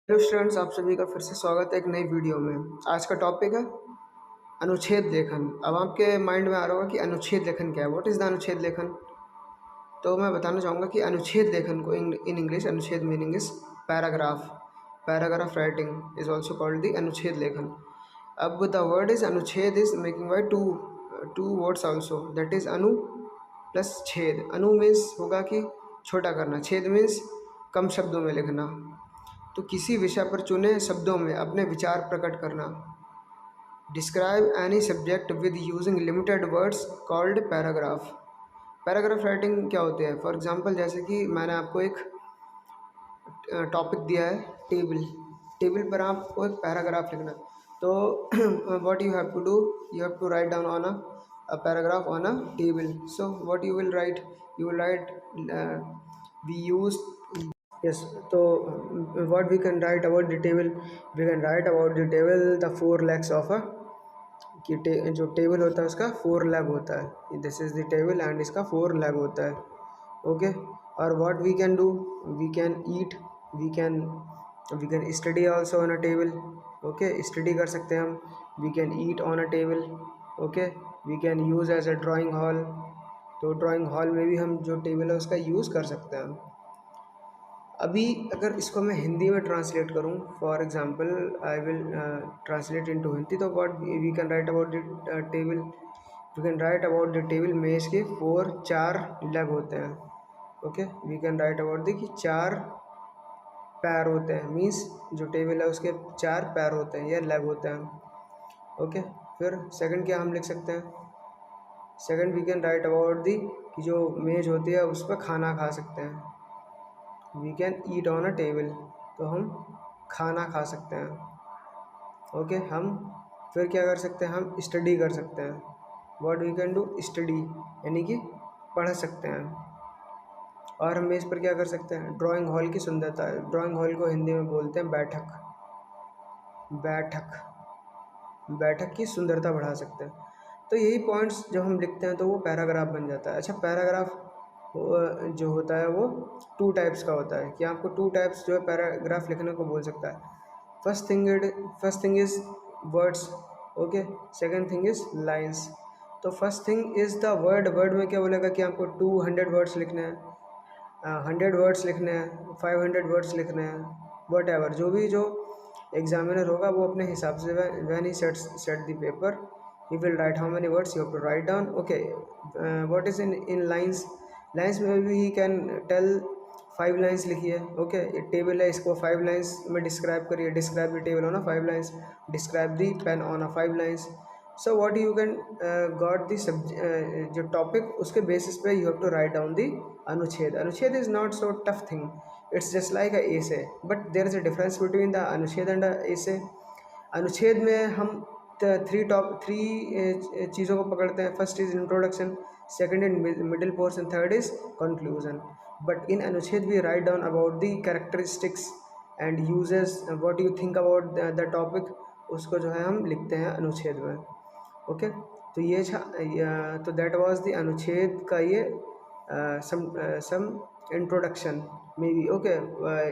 Hello students, आप सभी का फिर से स्वागत है एक नई वीडियो में। आज का टॉपिक है अनुच्छेद लेखन। अब आपके माइंड में आ रहा होगा कि अनुच्छेद लेखन क्या है, व्हाट इज़ द अनुच्छेद लेखन। तो मैं बताना चाहूँगा कि अनुच्छेद लेखन को इन इंग्लिश अनुच्छेद meaning is paragraph. Paragraph writing is also called the अनुच्छेद लेखन। अब द वर्ड इज अनुच्छेद is making by two words also, that is Anu plus छेद। अनु मीन्स होगा कि छोटा करना, छेद मीन्स कम शब्दों में लिखना। तो किसी विषय पर चुने शब्दों में अपने विचार प्रकट करना। Describe any subject with using limited words called paragraph. Paragraph writing क्या होती है? फॉर एग्जांपल, जैसे कि मैंने आपको एक टॉपिक दिया है टेबल। टेबल पर आपको एक पैराग्राफ लिखना। तो what you have to do, you have to write down on a paragraph on a table. So what you will write, you will write we use yes. So what we can write about the table, we can write about the table the four legs of a कि जो table होता है उसका 4 leg होता है। This is the table and इसका 4 leg होता है। ओके। और what we can do, we can eat, we can study also on a table. Okay, study कर सकते हैं हम। We can eat on a table. Okay, we can use as a drawing hall. तो drawing hall में भी हम जो table है उसका यूज़ कर सकते हैं। अभी अगर इसको मैं हिंदी में ट्रांसलेट करूँ, for example I will translate into Hindi. तो what we can write about the table, we can write about the table में इसके 4 लेग होते हैं। Okay, we can write about the कि 4 पैर होते हैं, मीन्स जो टेबल है उसके 4 पैर होते हैं या लेग होते हैं। ओके, फिर सेकंड क्या हम लिख सकते हैं? Second we can write about the कि जो मेज होती है उस पर खाना खा सकते हैं। We can eat on a table, तो हम खाना खा सकते हैं। ओके, हम फिर क्या कर सकते हैं? हम स्टडी कर सकते हैं। What we can do, study, यानी कि पढ़ सकते हैं। और हम मेज़ पर क्या कर सकते हैं? ड्राइंग हॉल की सुंदरता है। ड्राइंग हॉल को हिंदी में बोलते हैं बैठक। बैठक, बैठक की सुंदरता बढ़ा सकते हैं। तो यही पॉइंट्स जब हम लिखते हैं तो वो पैराग्राफ बन जाता है। अच्छा, पैराग्राफ जो होता है वो 2 टाइप्स का होता है कि आपको 2 टाइप्स जो है पैराग्राफ लिखने को बोल सकता है। First thing is words. Okay, second thing is lines. तो first thing is the word. Word में क्या बोलेगा कि आपको 200 वर्ड्स लिखने हैं, 100 वर्ड्स लिखने हैं, 500 वर्ड्स लिखने हैं, वट एवर जो भी जो एग्जामिनर होगा वो अपने हिसाब से when he set the paper he will write how many words you have to write down. Okay, what is in lines. Lines में भी ही कैन टेल 5 लाइंस लिखिए। ओके, टेबल है, इसको 5 लाइंस में डिस्क्राइब करिए। Describe the table on a 5 lines, describe the pen on a 5 lines. So what you can got the जो topic, उसके basis पे you have to write down the अनुच्छेद। अनुच्छेद is not so tough thing, it's just like a essay, but there is a difference between the अनुच्छेद and essay. अनुच्छेद में हम 3 चीज़ों को पकड़ते हैं। First is introduction, second is middle portion, third is conclusion. But in अनुच्छेद we write down about the characteristics and uses, what you think about the topic, उसको जो है हम लिखते हैं अनुच्छेद में। ओके, तो ये तो दैट वाज द अनुच्छेद का ये some introduction maybe. Okay,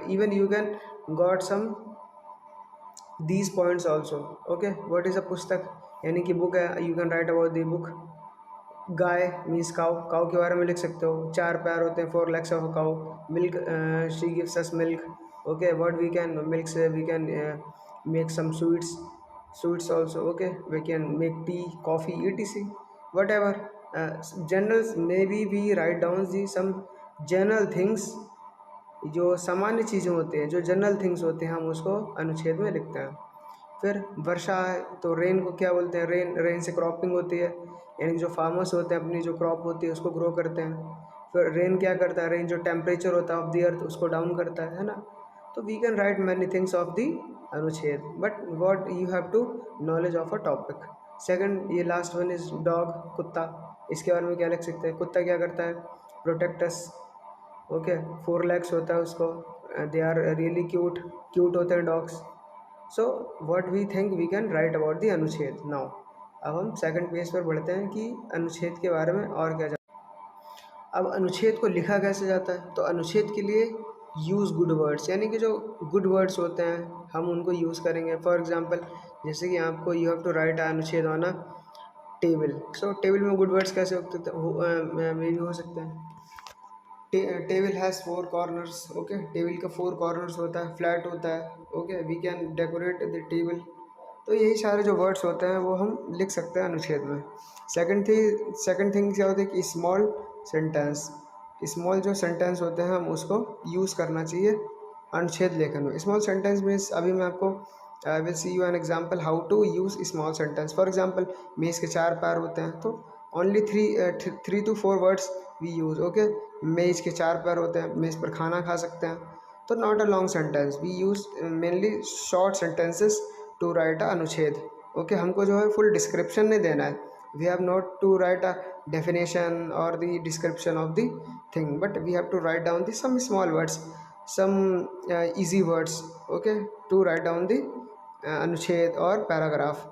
even you can got some these points also. Okay, what is a पुस्तक, यानी कि बुक है, you can write about the book. Guy means cow, cow के बारे में लिख सकते हो। 4 पैर होते हैं, 4 legs of a cow. Milk, she gives us milk. Okay, what we can milk से we can make some sweets also. Okay, we can make tea, coffee, etc, whatever. Generals, maybe we write down the some general things, जो सामान्य चीज़ें होती हैं, जो general things होते हैं, हम उसको अनुच्छेद में लिखते हैं। फिर वर्षा है तो रेन को क्या बोलते हैं? रेन से क्रॉपिंग होती है, यानी जो फार्मर्स होते हैं अपनी जो क्रॉप होती है उसको ग्रो करते हैं। फिर रेन क्या करता है? रेन जो टेम्परेचर होता है ऑफ द अर्थ उसको डाउन करता है ना। तो we can write many things of the अनुच्छेद, but what you have to knowledge of a topic. Second, ये लास्ट वन इज डॉग, कुत्ता। इसके बारे में क्या लिख सकते हैं? कुत्ता क्या करता है? Protect us. ओके, 4 legs होता है उसको, दे आर रियली क्यूट होते हैं dogs. So what we think we can write about the अनुच्छेद। नाउ अब हम सेकंड पेज पर बढ़ते हैं कि अनुच्छेद के बारे में और क्या अब अनुच्छेद को लिखा कैसे जाता है। तो अनुच्छेद के लिए यूज़ गुड वर्ड्स, यानी कि जो गुड वर्ड्स होते हैं हम उनको यूज़ करेंगे। फॉर एग्जांपल जैसे कि आपको यू हैव टू राइट अनुच्छेद on a table, so table में गुड वर्ड्स कैसे मे भी हो सकते हैं। Table has 4 corners, okay, table का 4 कॉर्नर्स होता है, फ्लैट होता है, okay, we can decorate the table. तो यही सारे जो वर्ड्स होते हैं वो हम लिख सकते हैं अनुच्छेद में। सेकंड थिंग क्या होती है कि स्मॉल सेंटेंस, स्मॉल जो सेंटेंस होते हैं हम उसको यूज़ करना चाहिए अनुच्छेद लेखन में। स्मॉल सेंटेंस मीन्स अभी मैं आपको will see you an example how to use small sentence. For example मेज़ के 4 पैर होते हैं तो only 3 to 4 words we use, okay. मेज़ के 4 पैर होते हैं, मेज़ पर खाना खा सकते हैं, तो not a long sentence, we use mainly short sentences to write a अनुच्छेद, ओके। हमको जो है फुल डिस्क्रिप्शन नहीं देना है, we have not to write a definition or the description of the thing, but we have to write down the some small words, some easy words, okay, to write down the अनुच्छेद और paragraph.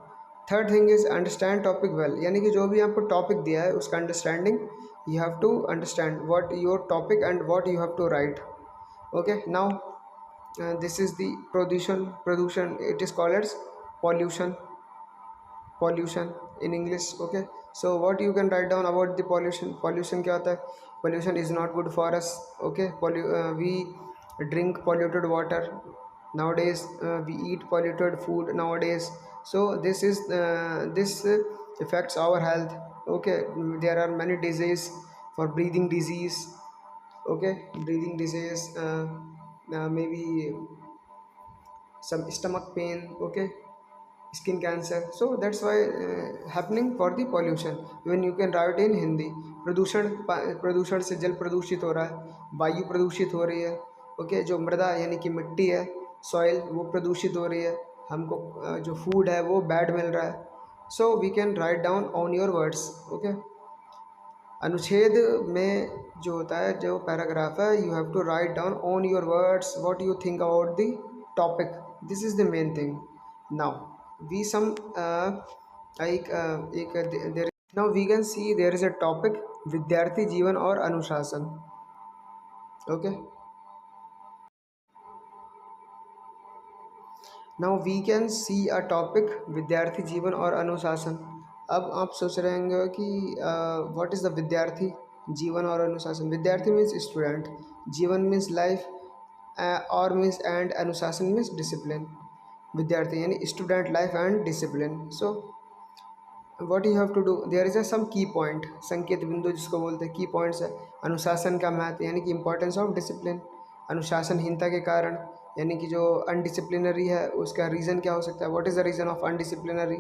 Third thing is understand topic well, यानी कि जो भी आपको topic दिया है उसका understanding, you have to understand what your topic and what you have to write, okay। Now this is the production, it is called as pollution in English, okay। So what you can write down about the pollution क्या होता है? Pollution is not good for us, okay। We drink polluted water nowadays, we eat polluted food nowadays, so this affects our health, okay। There are many diseases for breathing disease, okay, breathing disease, maybe some stomach pain, okay, skin cancer, so that's why happening for the pollution। when you can write in Hindi, प्रदूषण से जल प्रदूषित हो रहा है, वायु प्रदूषित हो रही है, ओके। जो मृदा यानी कि मिट्टी है, सॉइल, वो प्रदूषित हो रही है, हमको जो फूड है वो बैड मिल रहा है, so we can write down on your words, okay. अनुच्छेद में जो होता है, जो पैराग्राफ है, you have to write down on your words what you think about the topic, this is the main thing. Now we some एक there now we can see there is a topic विद्यार्थी जीवन और अनुशासन, okay. Now we can see a topic विद्यार्थी जीवन और अनुशासन। अब आप सोच रहे होंगे कि व्हाट इज़ द विद्यार्थी जीवन और अनुशासन। विद्यार्थी मीन्स स्टूडेंट, जीवन मीन्स लाइफ, और मीन्स एंड अनुशासन मीन्स डिसिप्लिन। विद्यार्थी यानी student life and discipline. So what you have to do, there is a some key point, संकेत बिंदु जिसको बोलते हैं, की पॉइंट्स है। अनुशासन का महत्व यानी कि इंपॉर्टेंस ऑफ डिसिप्लिन। अनुशासनहीनता के कारण यानी कि जो अनडिसिप्लिनरी है उसका रीज़न क्या हो सकता है, what is the reason of undisciplinary.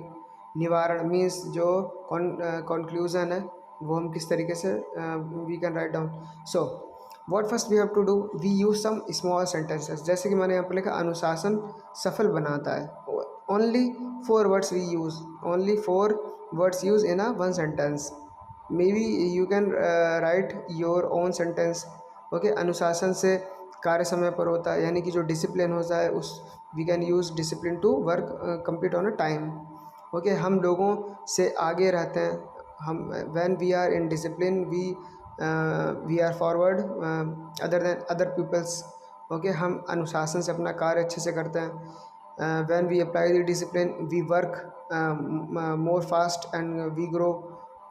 निवारण मीन्स जो कंक्लूजन है वो हम किस तरीके से we can write down. So what first we have to do, we use some small sentences, जैसे कि मैंने यहाँ पर लिखा अनुशासन सफल बनाता है। Only 4 words we use, only 4 words used in a one sentence, maybe you can write your own sentence, okay। अनुशासन से कार्य समय पर होता है, यानी कि जो डिसिप्लिन होता है उस we can use discipline to work complete on a time, okay. हम लोगों से आगे रहते हैं, हम when we are in discipline we are forward other than other peoples, okay. हम अनुशासन से अपना कार्य अच्छे से करते हैं। when we apply the discipline we work more fast and we grow,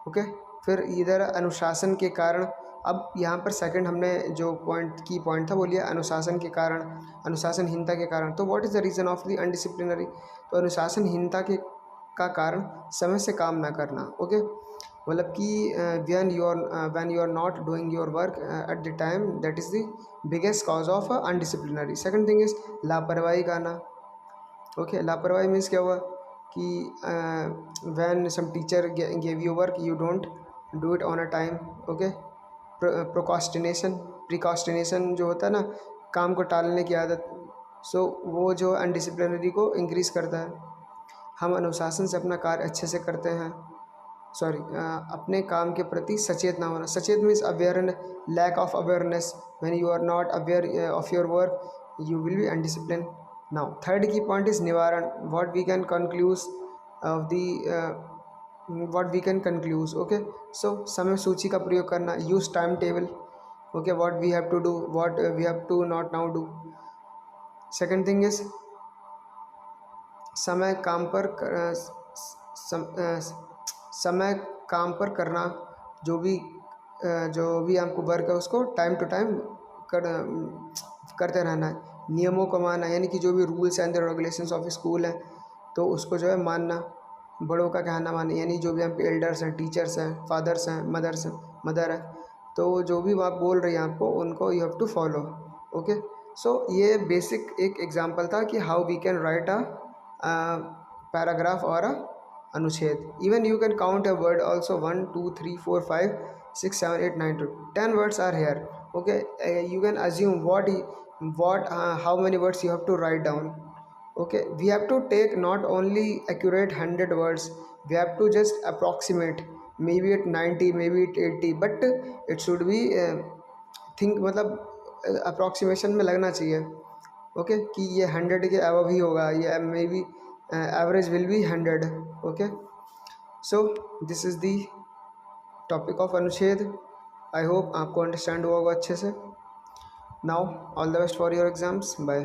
okay। फिर इधर अनुशासन के कारण, अब यहाँ पर सेकंड हमने जो की पॉइंट था वो लिया अनुशासन के कारण, अनुशासनहीनता के कारण। तो what is the reason of the undisciplinary, तो अनुशासनहीनता के का कारण समय से काम ना करना, ओके। मतलब कि when you are not doing your work at the time, that is the biggest cause of undisciplinary. Second thing is लापरवाही का आना, ओके। लापरवाही मीन्स क्या हुआ कि when some teacher gave you work you don't do it on a time, okay. Procrastination जो होता है ना, काम को टालने की आदत, सो वो जो अनडिसिप्लिनरी को इंक्रीज़ करता है। हम अनुशासन से अपना कार्य अच्छे से करते हैं, अपने काम के प्रति सचेत ना होना। सचेत means awareness, lack of awareness, when you are not aware of your work you will be undiscipline. Now third key point is निवारण, what we can conclude of the what we can conclude, okay। So समय सूची का प्रयोग करना, use time table, okay, what we have to do, what we have to not now do. Second thing is समय काम पर समय काम पर करना, जो भी आपको वर्क है उसको टाइम टू टाइम कर करते रहना है। नियमों को मानना, यानी कि जो भी rules and regulations of school है तो उसको जो है मानना। बड़ों का कहना मानना, यानी जो भी आपके एल्डर्स हैं, टीचर्स हैं, फादर्स हैं, मदर है, तो जो भी आप बोल रही हैं आपको उनको you have to follow. Okay, so ये बेसिक एक एग्जांपल था कि how we can write a paragraph और अ अनुच्छेद। Even you can count a word also, 1 2 3 4 5 6 7 8 9 10 words are here. Okay, you can assume what how many words you have to write down. Okay, we have to take not only accurate 100 words, we have to just approximate, maybe at 90, maybe at 80, but it should be think मतलब approximation में लगना चाहिए। Okay, कि ये 100 के above ही होगा, ये maybe average will be 100। Okay, so this is the topic of अनुच्छेद। आई होप आपको अंडरस्टैंड हुआ होगा अच्छे से। Now all the best for your exams, bye.